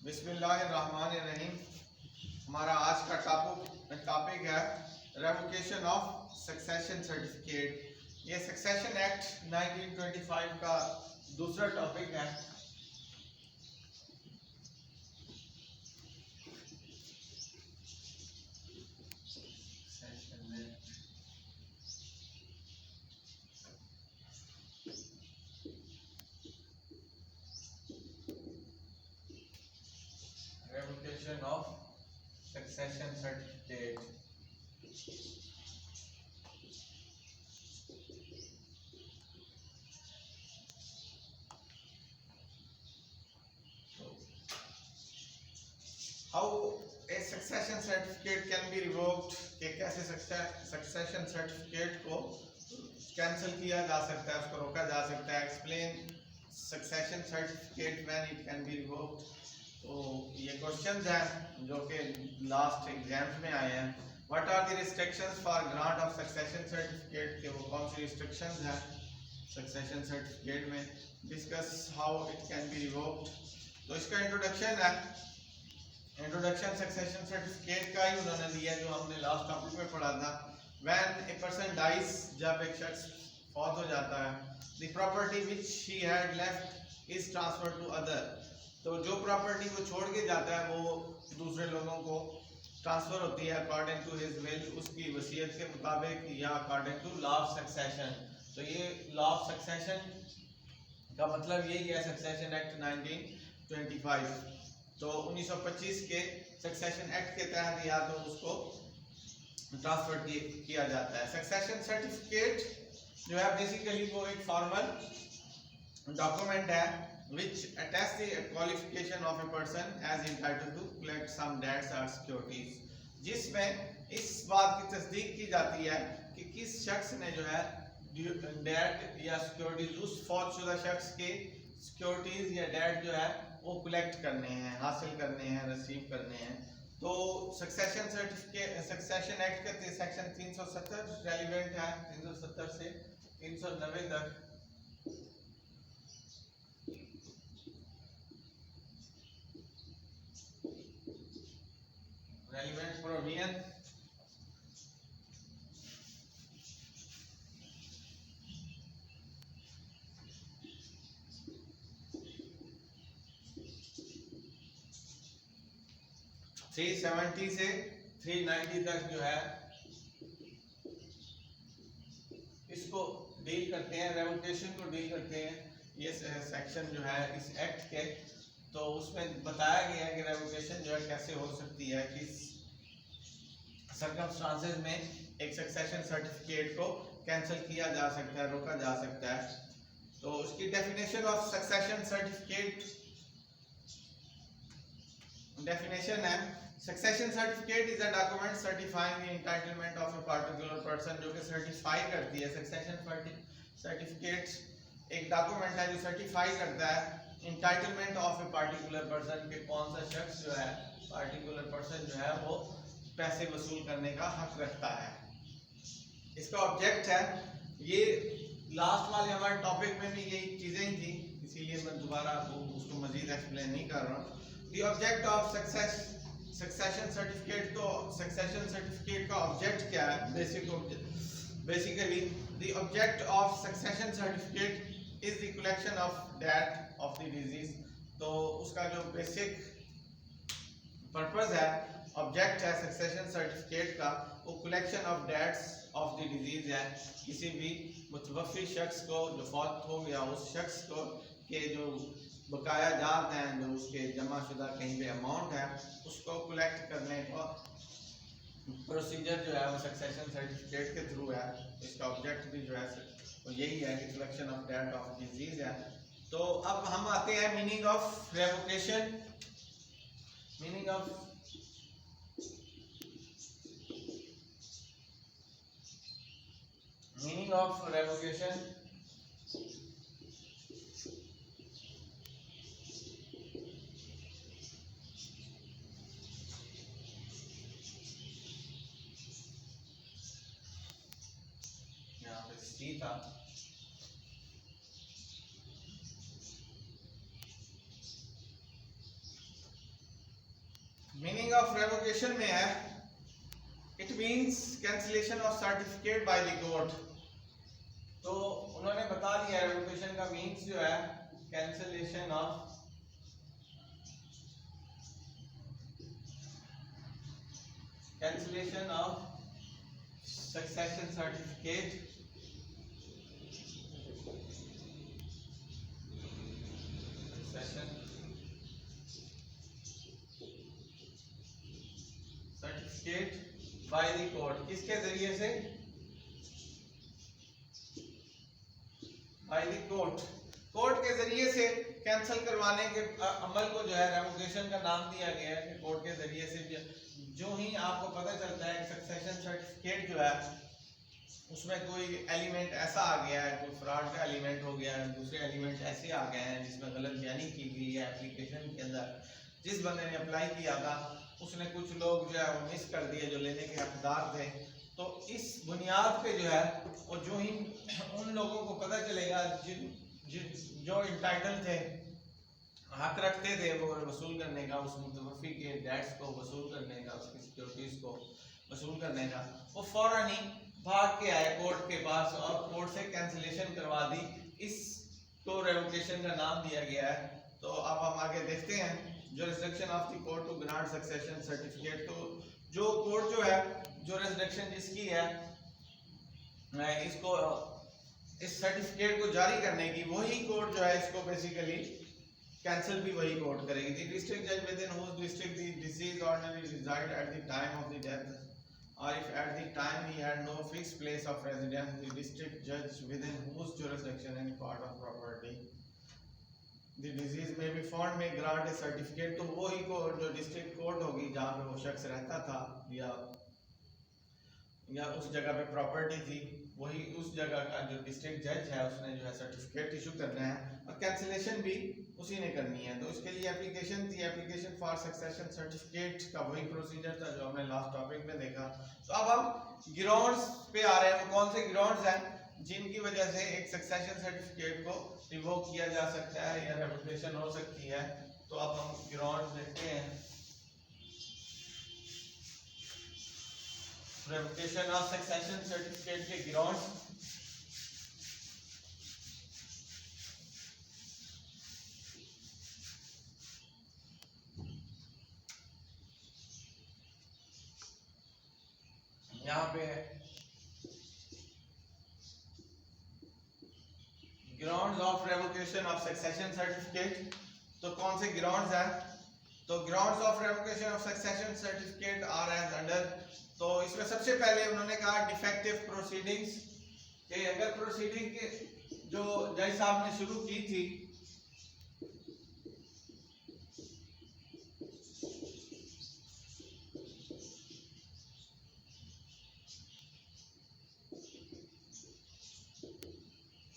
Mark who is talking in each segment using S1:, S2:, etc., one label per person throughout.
S1: बिस्मिल्लाहिर्रहमानिर्रहीम। हमारा आज का टॉपिक है रेवोकेशन ऑफ सक्सेशन सर्टिफिकेट। ये सक्सेशन एक्ट 1925 का दूसरा टॉपिक है। Revocation of succession certificate. How a succession certificate can be revoked, कि कैसे सक्सेशन सर्टिफिकेट को कैंसिल किया जा सकता है, उसको रोका जा सकता है। Explain succession certificate when it can be revoked. तो ये क्वेश्चंस हैं जो कि लास्ट एग्जाम्स में आए हैं। What are the restrictions for grant of succession certificate, के वो कौन सी रिस्ट्रिक्शंस हैं सक्सेशन सर्टिफिकेट में। Discuss how it can be revoked. तो इसका इंट्रोडक्शन है। इंट्रोडक्शन सक्सेशन सर्टिफिकेट का ही उन्होंने दिया जो हमने लास्ट टॉपिक में पढ़ा था। व्हेन ए पर्सन डाइज, जब एक शख्स फौत हो जाता है, the property which he had left is transferred to other. तो जो प्रॉपर्टी वो छोड़ के जाता है वो दूसरे लोगों को ट्रांसफर होती है अकॉर्डिंग टू हिज विल, उसकी वसीयत के मुताबिक, या according to law of succession. तो ये लॉ ऑफ सक्सेशन का मतलब यही है सक्सेशन एक्ट 1925। तो 1925 के सक्सेशन एक्ट के तहत या तो उसको ट्रांसफर किया जाता है। सक्सेशन सर्टिफिकेट जो है बेसिकली वो एक फॉर्मल डॉक्यूमेंट है which attests the qualification of a person as entitled to collect some debts or securities, जिसमें इस बात की तस्दीक की जाती है कि किस शख्स ने जो है डेट या सिक्योरिटीज, उस फौतशुदा शख्स के सिक्योरिटीज या डेट जो है वो कलेक्ट करने हैं, हासिल करने हैं, रिसीव करने हैं। तो सक्सेशन सर्टिफिकेट, सक्सेशन एक्ट का सेक्शन 370 रेलिवेंट है, 370 से 390 तक। Relevant provision 370 से 390 तक जो है इसको डील करते हैं, रेवोकेशन को डील करते हैं। ये सेक्शन जो है इस एक्ट के, तो उसमें बताया गया है कि रेवोकेशन जो है कैसे हो सकती है, किस सर्कमस्टांसेस में एक सक्सेशन सर्टिफिकेट को कैंसिल किया जा सकता है, रोका जा सकता है। तो उसकी definition of succession certificate, definition है succession certificate is a document certifying the entitlement of a particular person, जो कि सर्टिफाई करती है। सक्सेशन सर्टिफिकेट एक डॉक्यूमेंट है जो सर्टिफाई करता है entitlement of a particular person, के कौन सा शख्स जो है, पार्टिकुलर पर्सन जो है वो पैसे वसूल करने का हक रखता है। इसका ऑब्जेक्ट है, ये लास्ट वाले हमारे टॉपिक में भी यही चीजें ही थी, इसीलिए मैं दोबारा उसको मजीद एक्सप्लेन नहीं कर रहा हूँ। The object of succession certificate, तो सक्सेशन सर्टिफिकेट का ऑब्जेक्ट क्या है, basically the object of succession certificate is the collection of debt of the deceased. तो उसका जो बेसिक पर्पस है, ऑब्जेक्ट है सक्सेशन सर्टिफिकेट का, वो collection of debts of the deceased है। किसी भी मुतवफ़ी शख्स को जो फौत हो गया, उस शख्स को के जो बकाया जात हैं, जो उसके जमा शुदा कहीं पे अमाउंट है, उसको कलेक्ट करने का प्रोसीजर जो है वो सक्सेशन सर्टिफिकेट के थ्रू है। इसका ऑब्जेक्ट भी जो है वो यही है कि collection of debt of deceased है। तो अब हम आते हैं meaning of revocation. Meaning of revocation, यहाँ पे सी था, मीनिंग ऑफ रेवोकेशन में है it means cancellation of certificate by the court. तो उन्होंने बता दिया रेवोकेशन का मीन्स जो है cancellation of succession certificate by the court. किसके जरिए से? Bye the court. कोर्ट के जरिए से कैंसिल करवाने के अमल को जो है रेवोकेशन का नाम दिया गया है कि कोर्ट के जरिए से जो ही आपको पता चलता है सक्सेशन सर्टिफिकेट जो है उसमें कोई एलिमेंट ऐसा आ गया है, कोई फ्रॉड का एलिमेंट हो गया है, दूसरे एलिमेंट ऐसे आ गए हैं जिसमें गलत बयानी की गई है एप्लीकेशन के अंदर, जिस बंदे ने अप्लाई किया था उसने कुछ लोग जो है वो मिस कर दिए जो लेने के हकदार थे। तो इस बुनियाद पे जो है वो जो ही उन लोगों को पता चलेगा जो इंटाइटल थे, हक रखते थे वो वसूल करने का, उस मुतवफ़ी के डेट्स को वसूल करने का, उसकी सिक्योरिटीज़ को वसूल करने का, वो फौरन ही भाग के आए कोर्ट के पास और कोर्ट से कैंसिलेशन करवा दी। इसको रेवोकेशन का नाम दिया गया है। तो अब हम आगे देखते हैं jurisdiction of the court to grant succession certificate. तो जो कोर्ट जो है जुरिसडिक्शन जिसकी है इसको इस सर्टिफिकेट को जारी करने की, वही कोर्ट जो है इसको बेसिकली कैंसिल भी वही कोर्ट करेगी। द डिस्ट्रिक्ट जज within whose district the deceased ordinary resided at the time of the death or if at the time he had no fixed place of residence, the district judge within whose jurisdiction any part of property the disease may be found may grant a certificate। तो वो ही court जो district court होगी जहाँ पे वो शख्स रहता था या उस जगह पे प्रॉपर्टी थी, वही उस जगह का जो डिस्ट्रिक्ट जज है उसने जो है सर्टिफिकेट इशू करना है और कैंसिलेशन भी उसी ने करनी है। तो इसके लिए एप्लीकेशन थी, एप्लीकेशन फॉर सक्सेशन सर्टिफिकेट का वही प्रोसीजर था जो हमने लास्ट टॉपिक में देखा। तो अब हम ग्राउंड्स पे आ रहे हैं। वो कौन से ग्राउंड्स हैं जिनकी वजह से एक सक्सेशन सर्टिफिकेट को रिवोक किया जा सकता है या रेवोकेशन हो सकती है। तो अब हम ग्राउंड्स देखते हैं। रेवोकेशन ऑफ सक्सेशन सर्टिफिकेट के ग्राउंड्स यहाँ पे grounds of revocation of succession certificate. तो कौन से ग्राउंड्स हैं? तो grounds of revocation of succession certificate are as under. तो इसमें सबसे पहले उन्होंने कहा डिफेक्टिव प्रोसीडिंग्स कि अगर प्रोसीडिंग के जो जज साहब ने शुरू की थी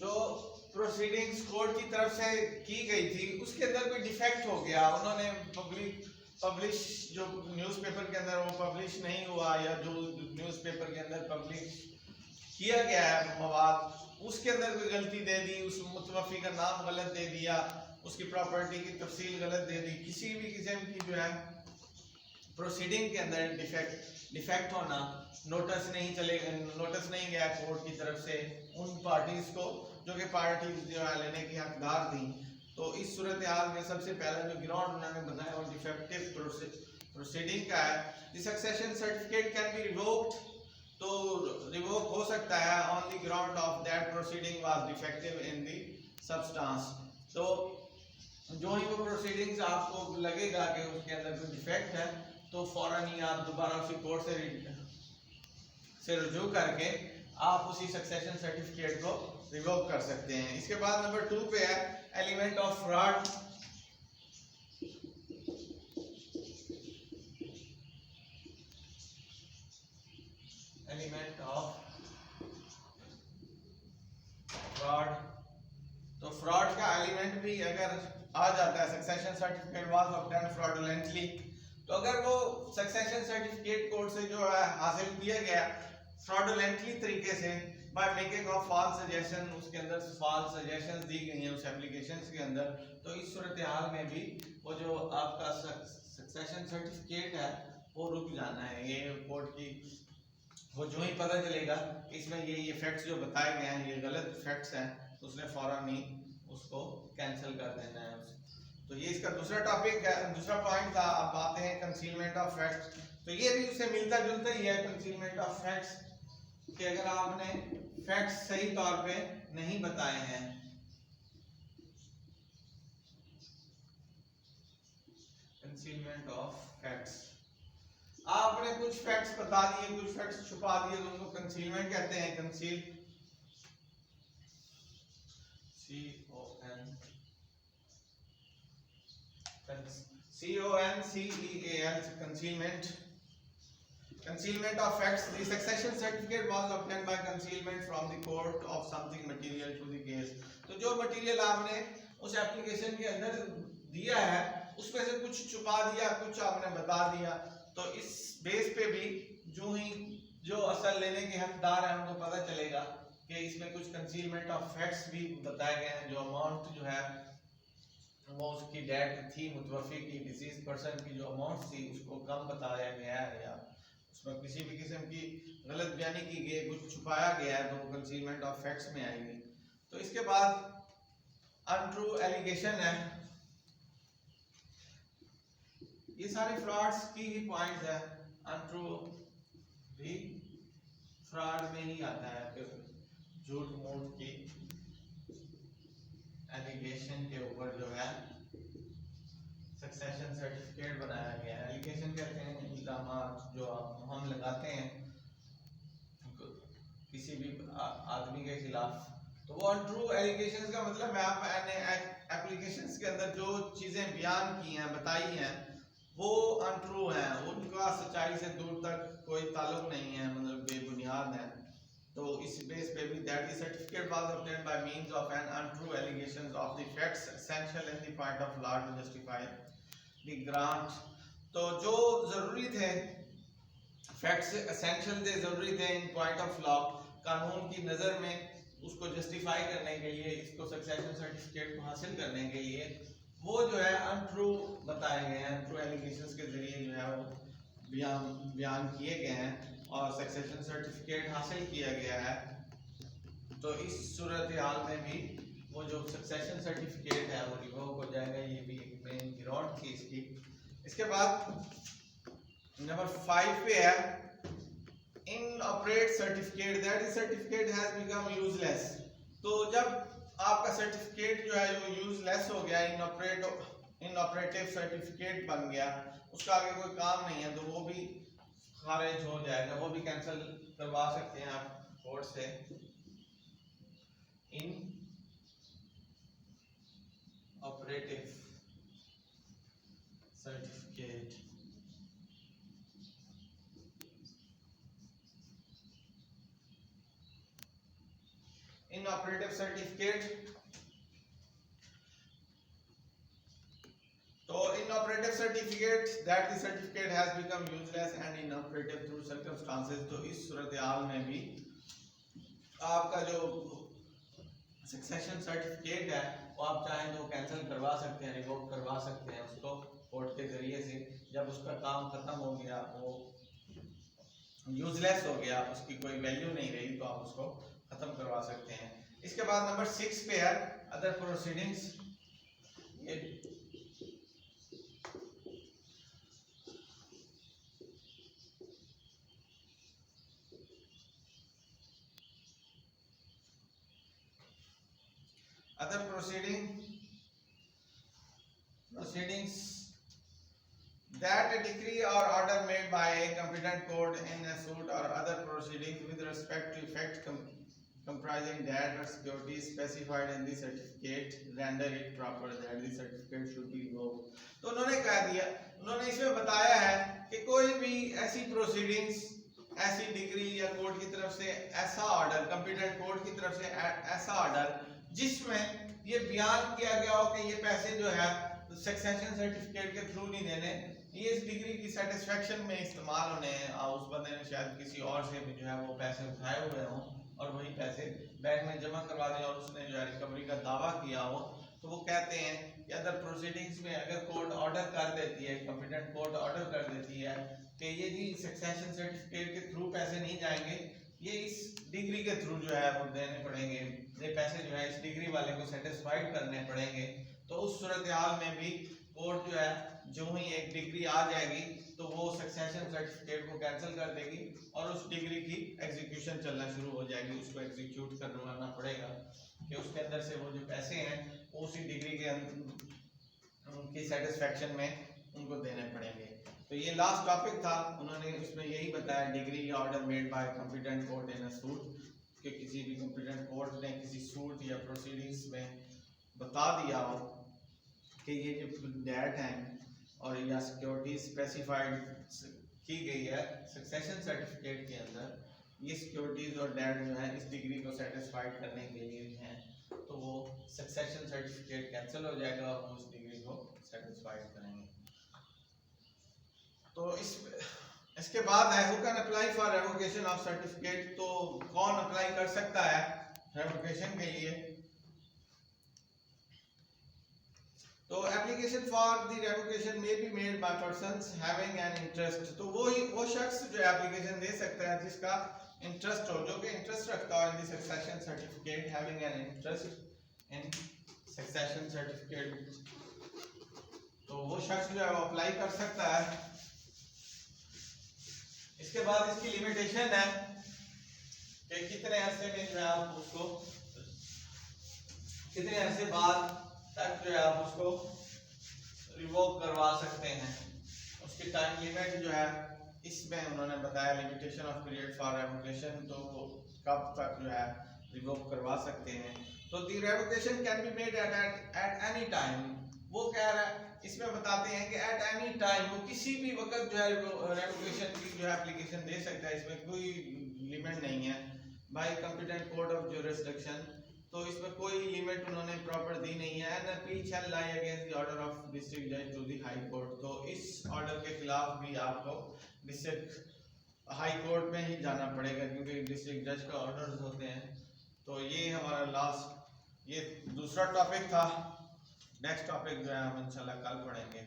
S1: जो प्रोसीडिंग्स कोर्ट की तरफ से की गई थी उसके अंदर कोई डिफेक्ट हो गया, उन्होंने पब्लिश जो न्यूज़पेपर के अंदर वो पब्लिश नहीं हुआ या जो न्यूज़पेपर के अंदर पब्लिश किया गया है मवाद उसके अंदर कोई गलती दे दी, उस मुतवफ़ी का नाम गलत दे दिया, उसकी प्रॉपर्टी की तफसील गलत दे दी, किसी भी किस्म की जो है प्रोसीडिंग के अंदर डिफेक्ट होना, नोटिस नहीं गया कोर्ट की तरफ से उन पार्टीज को जो कि पार्टीज जो है लेने की हकदार थी। तो इस सूरत हाल में सबसे पहला जो ग्राउंड उन्होंने बताया वो डिफेक्टिव प्रोसीडिंग का है। The succession certificate can be revoked. तो रिवोक हो सकता है on the ground of that proceeding was defective in the substance. तो जो ही वो प्रोसीडिंग्स आपको लगेगा कि उसके अंदर कोई डिफेक्ट है तो फौरन ही आप दोबारा उसी कोर्ट से रुजू करके आप उसी सक्सेशन सर्टिफिकेट को रिवोक कर सकते हैं। इसके बाद नंबर 2 पे है element of fraud. Element of fraud. तो फ्रॉड का एलिमेंट भी अगर आ जाता है succession certificate was obtained fraudulently, तो अगर वो सक्सेशन सर्टिफिकेट कोर्ट से जो है हासिल किया गया फ्रॉडुलेंटली तरीके से by making of false suggestion, उसके अंदर फॉल्स सजेशंस दी गई हैं उस एप्लीकेशन के अंदर, तो इस सूरत हाल में भी वो जो आपका सक्सेशन सर्टिफिकेट है वो रुक जाना है। ये कोर्ट की वो जो ही पता चलेगा इसमें ये फैक्ट्स जो बताए गए हैं ये गलत फैक्ट्स हैं, तो उसने फौरन ही उसको कैंसिल कर देना है। तो ये इसका दूसरा टॉपिक है, दूसरा पॉइंट था। अब आते हैं कंसीलमेंट ऑफ फैक्ट्स। तो ये भी उससे मिलता जुलता ही है कंसीलमेंट ऑफ फैक्ट्स, कि अगर आपने फैक्ट्स सही तौर पे नहीं बताए हैं, कंसीलमेंट ऑफ फैक्ट्स, आपने कुछ फैक्ट्स बता दिए, कुछ फैक्ट्स छुपा दिए, तो उनको कंसीलमेंट कहते हैं। Conceal, CONCEAL, concealment. Concealment of facts. The succession certificate was obtained by concealment from the court of something material to the case. तो जो मटेरियल आपने उस एप्लीकेशन के अंदर दिया है उसमें से कुछ छुपा दिया, कुछ आपने बता दिया, तो इस बेस पे भी जो ही जो असल लेने के हकदार हैं उनको पता चलेगा कि इसमें कुछ कंसीलमेंट ऑफ फैक्ट्स भी बताए गए हैं। जो अमाउंट जो है वो उसकी डेट थी, मुतवफ़ी की, डिसीज पर्सन की जो अमाउंट थी उसको कम बताया गया है या उसमें किसी भी किस्म की गलत बयानी की गई, कुछ छुपाया गया है, तो वो कंसीलमेंट ऑफ फैक्ट्स में आएगी। तो इसके बाद अनट्रू एलिगेशन है। ये सारे फ्रॉड्स की ही पॉइंट्स है। अनट्रू भी फ्रॉड में ही आता है, झूठ मूठ की एलिगेशन के ऊपर जो है सक्सेशन सर्टिफिकेट बनाया गया है। एलिगेशन कहते हैं इल्जामात जो हम लगाते हैं किसी भी आदमी के खिलाफ, तो वो अनट्रू एलिगेशंस का मतलब है आपने एप्लीकेशंस के अंदर जो चीजें बयान की हैं, बताई हैं, वो अनट्रू हैं, उनका सच्चाई से दूर तक कोई ताल्लुक नहीं है, मतलब बेबुनियाद है। तो इस बेस पे भी that the certificate was obtained by means of an untrue allegations of the facts essential in the point of law to justify the grant. तो जो जरूरी थे फैक्ट्स एसेंशियल थे, जरूरी थे इन पॉइंट ऑफ लॉ, कानून की नज़र में उसको जस्टिफाई करने के लिए, इसको सक्सेशन सर्टिफिकेट को हासिल करने के लिए वो जो है अनट्रू बताए गए हैं, अनट्रू एलिगेशंस के जरिए जो है वो बयान किए गए हैं और सक्सेशन सर्टिफिकेट हासिल किया गया है। तो इस सूरत हाल में भी वो जो सक्सेशन सर्टिफिकेट है वो रिवोक हो जाएगा। ये भी एक मेन गिरौट थी इसकी। इसके बाद नंबर 5 पे है inoperate certificate, that is certificate has become useless. तो जब आपका सर्टिफिकेट जो है वो यूजलेस हो गया, इनऑपरेटिव सर्टिफिकेट बन गया, उसका आगे कोई काम नहीं है, तो वो भी खारिज हो जाएगा, वो भी कैंसिल करवा सकते हैं आप कोर्ट से। इनऑपरेटिव सर्टिफिकेट, इनऑपरेटिव सर्टिफिकेट, तो inoperative certificate that the certificate has become useless and inoperative through circumstances. तो इस सूरत हाल में भी आपका जो सक्सेशन सर्टिफिकेट है वो आप चाहें तो कैंसिल करवा सकते हैं, रिवोक करवा सकते हैं उसको कोर्ट के जरिए से। जब उसका काम खत्म हो गया, वो यूजलेस हो गया, उसकी कोई वैल्यू नहीं रही, तो आप उसको खत्म करवा सकते हैं। इसके बाद नंबर 6 पे है other proceedings. Other proceedings that a decree or order made by a competent court in a suit or other proceedings with respect to effect comprising debt or security specified in the certificate render it proper that the certificate should be revoked। तो उन्होंने कह दिया, उन्होंने इसमें बताया है कि कोई भी ऐसी प्रोसीडिंग्स, ऐसी डिग्री या कोर्ट की तरफ से ऐसा ऑर्डर, कॉम्पिटेंट कोर्ट की तरफ से ऐसा ऑर्डर जिसमें ये बयान किया गया हो कि ये पैसे जो है सक्सेशन सर्टिफिकेट के थ्रू नहीं देने, ये इस डिग्री की सेटिस्फेक्शन में इस्तेमाल होने हैं, और उस बंदे ने शायद किसी और से भी जो है वो पैसे उठाए हुए हों, और वही पैसे बैंक में जमा करवा दें और उसने जो है रिकवरी का दावा किया हो, तो वो कहते हैं कि अदर प्रोसीडिंग्स में अगर कोर्ट ऑर्डर कर देती है, कॉम्पिटेंट कोर्ट ऑर्डर कर देती है कि ये जी सक्सेशन सर्टिफिकेट के थ्रू पैसे नहीं जाएंगे, ये इस डिग्री के थ्रू जो है वो देने पड़ेंगे, ये पैसे जो है इस डिग्री वाले को सेटिस्फाइड करने पड़ेंगे, तो उस सूरत हाल में भी कोर्ट जो है जो ही एक डिग्री आ जाएगी तो वो सक्सेशन सर्टिफिकेट को कैंसिल कर देगी और उस डिग्री की एग्जीक्यूशन चलना शुरू हो जाएगी, उसको एग्जीक्यूट करवाना पड़ेगा कि उसके अंदर से वो जो पैसे हैं वो उसी डिग्री के की सेटिस्फेक्शन में उनको देने पड़ेंगे। तो ये लास्ट टॉपिक था, उन्होंने इसमें यही बताया degree order made by competent court in a suit, कि किसी भी कॉम्पिटेंट कोर्ट ने किसी सूट या प्रोसीडिंग्स में बता दिया हो कि ये जो डेट है और या सिक्योरिटी स्पेसिफाइड की गई है सक्सेशन सर्टिफिकेट के अंदर, ये सिक्योरिटीज और डेट जो है इस डिग्री को सेटिस्फाइड करने के लिए हैं, तो वो सक्सेशन सर्टिफिकेट कैंसिल हो जाएगा और हम उस डिग्री को सेटिस्फाइड करेंगे। तो इसके बाद है who can apply for revocation of certificate, तो कौन अप्लाई कर सकता है रेवोकेशन के लिए। तो application for the revocation may be made by persons having an interest, तो वो शख्स जो एप्लीकेशन दे सकता है जिसका इंटरेस्ट हो, जो कि इंटरेस्ट रखता हो in the succession certificate, having an interest in succession certificate, तो वो शख्स जो है वो अप्लाई कर सकता है। इसके बाद इसकी लिमिटेशन है कि कितने अरसे में जो है आप उसको, कितने अरसे बाद तक जो है आप उसको रिवोक करवा सकते हैं, उसकी टाइम लिमिट जो है इसमें उन्होंने बताया limitation of period for revocation, तो कब तक जो है रिवोक करवा सकते हैं। तो the revocation can be made at any time, वो कह रहा है इसमें बताते हैं कि एट एनी टाइम, वो किसी भी वक्त जो है रेवोकेशन की जो है एप्लीकेशन दे सकता है, इसमें कोई लिमिट नहीं है by competent court of jurisdiction, तो इसमें कोई लिमिट उन्होंने प्रॉपर दी नहीं है। An appeal shall lie against the order of district जज टू द हाई कोर्ट, तो इस ऑर्डर के खिलाफ भी आपको डिस्ट्रिक्ट हाई कोर्ट में ही जाना पड़ेगा क्योंकि डिस्ट्रिक्ट जज का ऑर्डर्स होते हैं। तो ये हमारा लास्ट, ये दूसरा टॉपिक था। नेक्स्ट टॉपिक जो है हम इंशाल्लाह कल पढ़ेंगे।